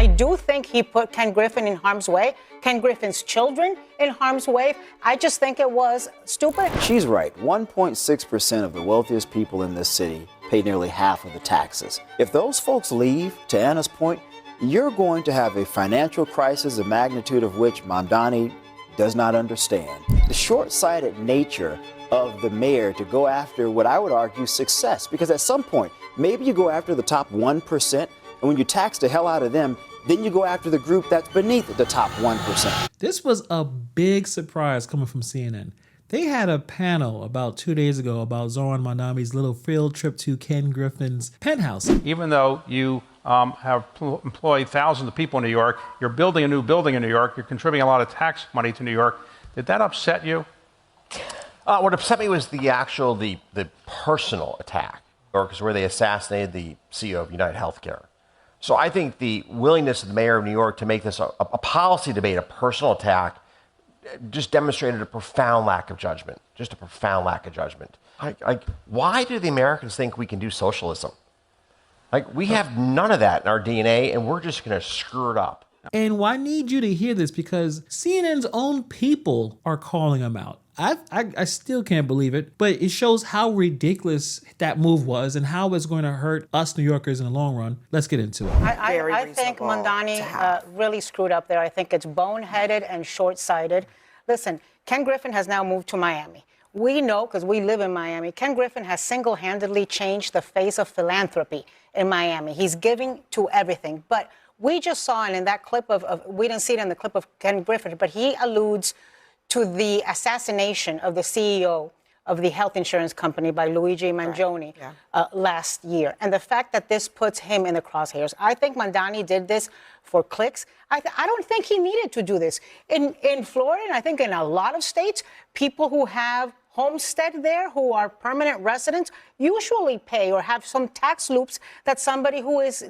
I do think he put Ken Griffin in harm's way, Ken Griffin's children in harm's way. I just think it was stupid. She's right. 1.6% of the wealthiest people in this city pay nearly half of the taxes. If those folks leave, to Anna's point, you're going to have a financial crisis the magnitude of which Mamdani does not understand. The short-sighted nature of the mayor to go after what I would argue success, because at some point, maybe you go after the top 1%, and when you tax the hell out of them, then you go after the group that's beneath the top 1%. This was a big surprise coming from CNN. They had a panel about 2 days ago about Zohran Mamdani's little field trip to Ken Griffin's penthouse. Even though you have employed thousands of people in New York, you're building a new building in New York, you're contributing a lot of tax money to New York. Did that upset you? What upset me was the personal attack, because where they assassinated the CEO of United Healthcare. So I think the willingness of the mayor of New York to make this a policy debate, a personal attack, just demonstrated a profound lack of judgment. Just a profound lack of judgment. Why do the Americans think we can do socialism? We have none of that in our DNA, and we're just going to screw it up. And I need you to hear this because CNN's own people are calling him out. I still can't believe it, but it shows how ridiculous that move was and how it's going to hurt us New Yorkers in the long run. Let's get into it. I think Mamdani really screwed up there. I think it's boneheaded and short-sighted. Listen, Ken Griffin has now moved to Miami. We know, because we live in Miami, Ken Griffin has single-handedly changed the face of philanthropy in Miami. He's giving to everything. But we just saw, and in that clip we didn't see it in the clip of Ken Griffin, but he alludes to the assassination of the CEO of the health insurance company by Luigi Mangione last year. And the fact that this puts him in the crosshairs. I think Mamdani did this for clicks. I don't think he needed to do this. In Florida, and I think in a lot of states, people who have homestead there, who are permanent residents, usually pay or have some tax loops that somebody who has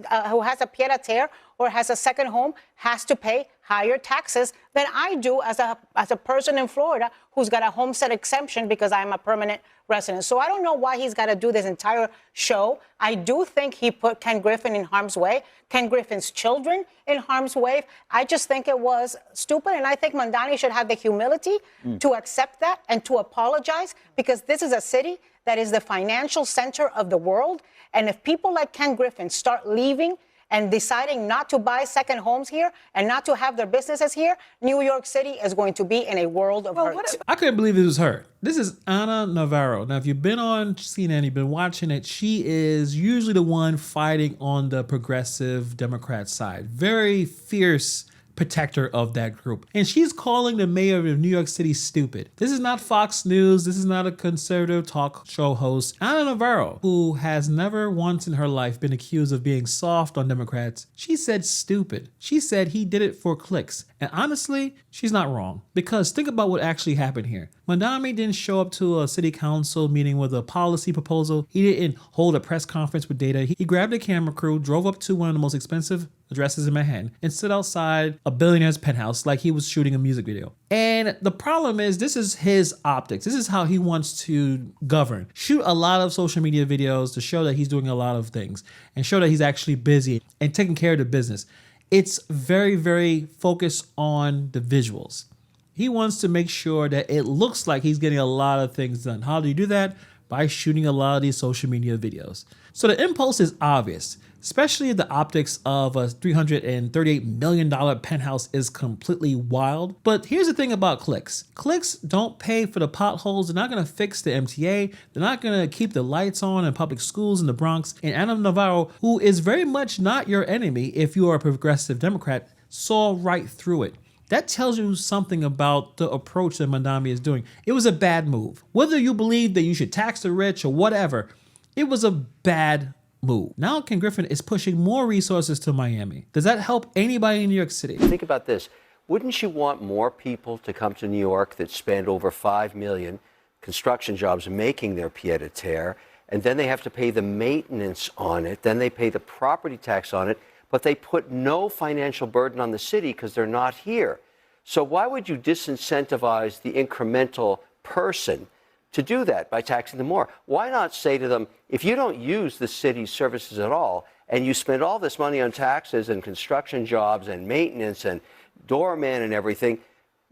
a pied-à-terre or has a second home has to pay higher taxes than I do as a person in Florida who's got a homestead exemption because I'm a permanent resident. So I don't know why he's got to do this entire show. I do think he put Ken Griffin in harm's way, Ken Griffin's children in harm's way. I just think it was stupid, and I think Mamdani should have the humility to accept that and to apologize, because this is a city that is the financial center of the world, and if people like Ken Griffin start leaving and deciding not to buy second homes here and not to have their businesses here, New York City is going to be in a world of hurt. I couldn't believe it was her. This is Anna Navarro. Now, if you've been on CNN, you've been watching it, she is usually the one fighting on the progressive Democrat side. Very fierce protector of that group. And she's calling the mayor of New York City stupid. This is not Fox News. This is not a conservative talk show host. Anna Navarro, who has never once in her life been accused of being soft on Democrats, she said stupid. She said he did it for clicks. And honestly, she's not wrong. Because think about what actually happened here. Mamdani didn't show up to a city council meeting with a policy proposal. He didn't hold a press conference with data. He grabbed a camera crew, drove up to one of the most expensive addresses in Manhattan, and stood outside a billionaire's penthouse like he was shooting a music video. And the problem is, this is his optics. This is how he wants to govern. Shoot a lot of social media videos to show that he's doing a lot of things and show that he's actually busy and taking care of the business. It's very, very focused on the visuals. He wants to make sure that it looks like he's getting a lot of things done. How do you do that? By shooting a lot of these social media videos. So the impulse is obvious, especially the optics of a $338 million penthouse is completely wild. But here's the thing about clicks. Clicks don't pay for the potholes. They're not gonna fix the MTA. They're not gonna keep the lights on in public schools in the Bronx. And Anna Navarro, who is very much not your enemy if you are a progressive Democrat, saw right through it. That tells you something about the approach that Mamdani is doing. It was a bad move. Whether you believe that you should tax the rich or whatever, it was a bad move. Now Ken Griffin is pushing more resources to Miami. Does that help anybody in New York City? Think about this. Wouldn't you want more people to come to New York that spend over 5 million construction jobs making their pied-à-terre, and then they have to pay the maintenance on it, then they pay the property tax on it, but they put no financial burden on the city because they're not here. So why would you disincentivize the incremental person to do that by taxing them more? Why not say to them, if you don't use the city's services at all and you spend all this money on taxes and construction jobs and maintenance and doorman and everything.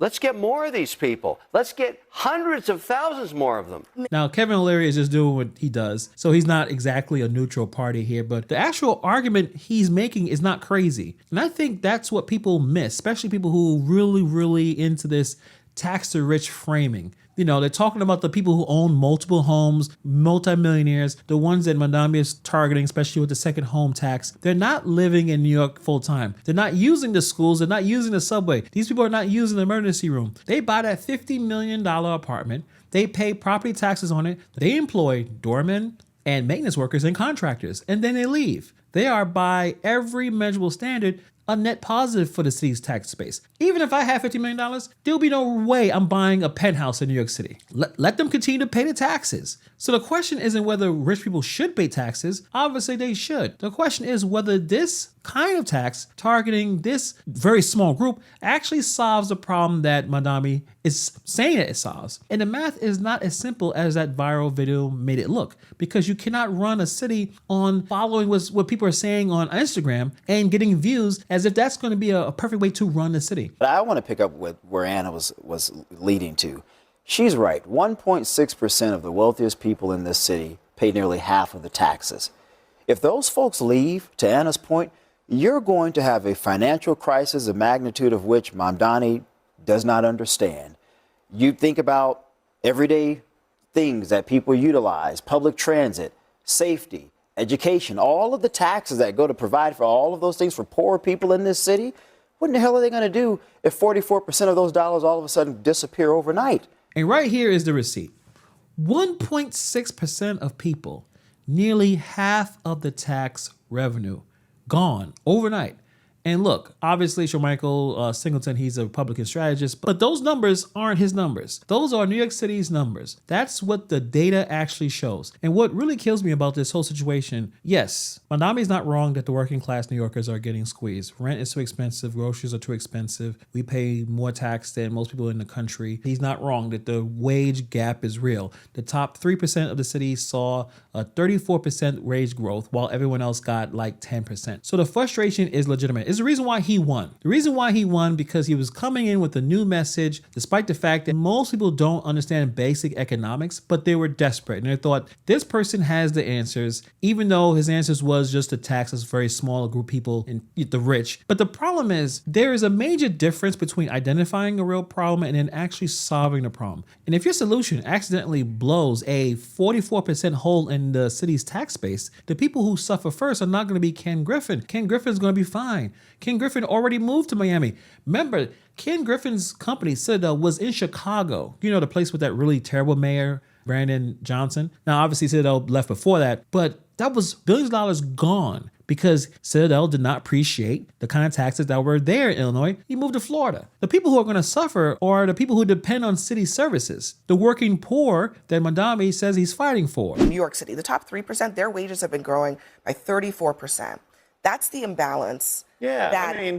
Let's get more of these people. Let's get hundreds of thousands more of them. Now, Kevin O'Leary is just doing what he does, so he's not exactly a neutral party here, but the actual argument he's making is not crazy. And I think that's what people miss, especially people who really into this tax the rich framing. You know, they're talking about the people who own multiple homes, multimillionaires, the ones that Mamdani is targeting, especially with the second home tax. They're not living in New York full time. They're not using the schools. They're not using the subway. These people are not using the emergency room. They buy that $50 million apartment. They pay property taxes on it. They employ doormen and maintenance workers and contractors, and then they leave. They are, by every measurable standard, a net positive for the city's tax base. Even if I have $50 million, there'll be no way I'm buying a penthouse in New York City. Let them continue to pay the taxes. So the question isn't whether rich people should pay taxes. Obviously they should. The question is whether this kind of tax targeting this very small group actually solves the problem that Mamdani is saying it solves. And the math is not as simple as that viral video made it look, because you cannot run a city on following what people are saying on Instagram and getting views as if that's going to be a perfect way to run the city. But I want to pick up with where Anna was leading to. She's right. 1.6% of the wealthiest people in this city pay nearly half of the taxes. If those folks leave, to Anna's point, you're going to have a financial crisis, the magnitude of which Mamdani does not understand. You think about everyday things that people utilize, public transit, safety, education, all of the taxes that go to provide for all of those things for poor people in this city. What in the hell are they going to do if 44% of those dollars all of a sudden disappear overnight? And right here is the receipt. 1.6% of people, nearly half of the tax revenue, gone overnight. And look, obviously Shermichael Singleton, he's a Republican strategist, but those numbers aren't his numbers. Those are New York City's numbers. That's what the data actually shows. And what really kills me about this whole situation, yes, Mamdani is not wrong that the working class New Yorkers are getting squeezed. Rent is too expensive, groceries are too expensive. We pay more tax than most people in the country. He's not wrong that the wage gap is real. The top 3% of the city saw a 34% wage growth while everyone else got like 10%. So the frustration is legitimate. It's the reason why he won. The reason why he won because he was coming in with a new message, despite the fact that most people don't understand basic economics, but they were desperate. And they thought, this person has the answers, even though his answers was just to tax a very small group of people and the rich. But the problem is, there is a major difference between identifying a real problem and then actually solving the problem. And if your solution accidentally blows a 44% hole in the city's tax base, the people who suffer first are not going to be Ken Griffin. Ken Griffin's going to be fine. Ken Griffin already moved to Miami. Remember, Ken Griffin's company, Citadel, was in Chicago. You know, the place with that really terrible mayor, Brandon Johnson. Now, obviously, Citadel left before that, but that was billions of dollars gone because Citadel did not appreciate the kind of taxes that were there in Illinois. He moved to Florida. The people who are going to suffer are the people who depend on city services, the working poor that Mamdani says he's fighting for. New York City, the top 3%, their wages have been growing by 34%. That's the imbalance. Yeah,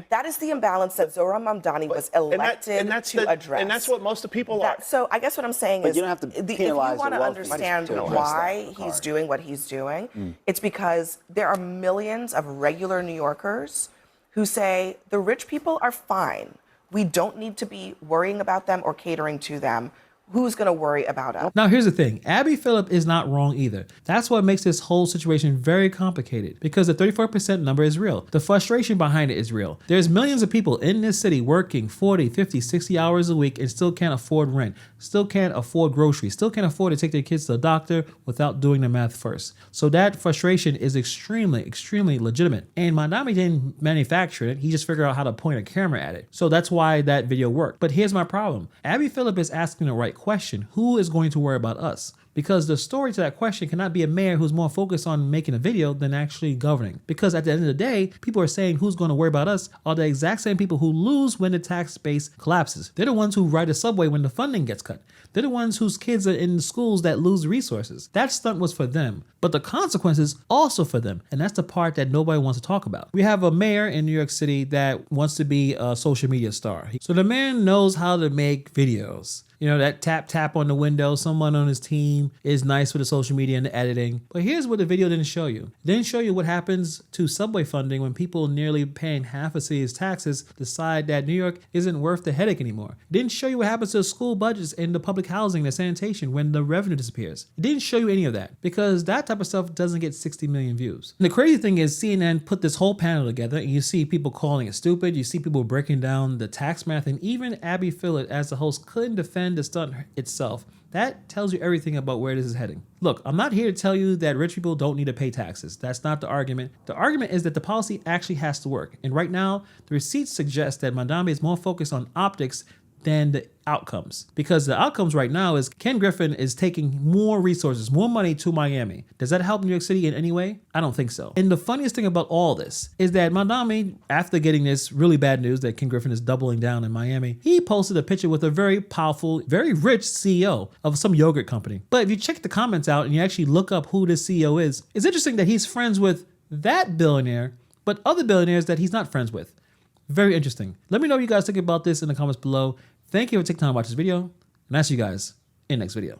that is the imbalance that Zohran Mamdani was elected to address. And that's what most of the people are. So I guess what I'm saying is, you don't have to if you penalize want the to wealthy understand to address why that. he's doing what he's doing, it's because there are millions of regular New Yorkers who say the rich people are fine. We don't need to be worrying about them or catering to them. Who's going to worry about us? Now, here's the thing. Abby Phillip is not wrong either. That's what makes this whole situation very complicated, because the 34% number is real. The frustration behind it is real. There's millions of people in this city working 40, 50, 60 hours a week and still can't afford rent, still can't afford groceries, still can't afford to take their kids to the doctor without doing the math first. So that frustration is extremely, extremely legitimate. And Mamdani didn't manufacture it. He just figured out how to point a camera at it. So that's why that video worked. But here's my problem. Abby Phillip is asking the right question. Who is going to worry about us? Because the story to that question cannot be a mayor who's more focused on making a video than actually governing. Because at the end of the day, people are saying who's going to worry about us are the exact same people who lose when the tax base collapses. They're the ones who ride the subway when the funding gets cut. They're the ones whose kids are in schools that lose resources. That stunt was for them. But the consequences also for them. And that's the part that nobody wants to talk about. We have a mayor in New York City that wants to be a social media star. So the man knows how to make videos. You know, that tap on the window, someone on his team team is nice with the social media and the editing. But here's what the video didn't show you. It didn't show you what happens to subway funding when people nearly paying half a city's taxes decide that New York isn't worth the headache anymore. It didn't show you what happens to school budgets and the public housing, the sanitation when the revenue disappears. It didn't show you any of that because that type of stuff doesn't get 60 million views. And the crazy thing is CNN put this whole panel together and you see people calling it stupid. You see people breaking down the tax math, and even Abby Phillip as the host couldn't defend the stunt itself. That tells you everything about where this is heading. Look, I'm not here to tell you that rich people don't need to pay taxes. That's not the argument. The argument is that the policy actually has to work. And right now, the receipts suggest that Mamdani is more focused on optics than the outcomes. Because the outcomes right now is Ken Griffin is taking more resources, more money to Miami. Does that help New York City in any way? I don't think so. And the funniest thing about all this is that Mamdani, after getting this really bad news that Ken Griffin is doubling down in Miami, he posted a picture with a very powerful, very rich CEO of some yogurt company. But if you check the comments out and you actually look up who this CEO is, it's interesting that he's friends with that billionaire, but other billionaires that he's not friends with. Very interesting. Let me know what you guys think about this in the comments below. Thank you for taking time to watch this video, and I'll see you guys in the next video.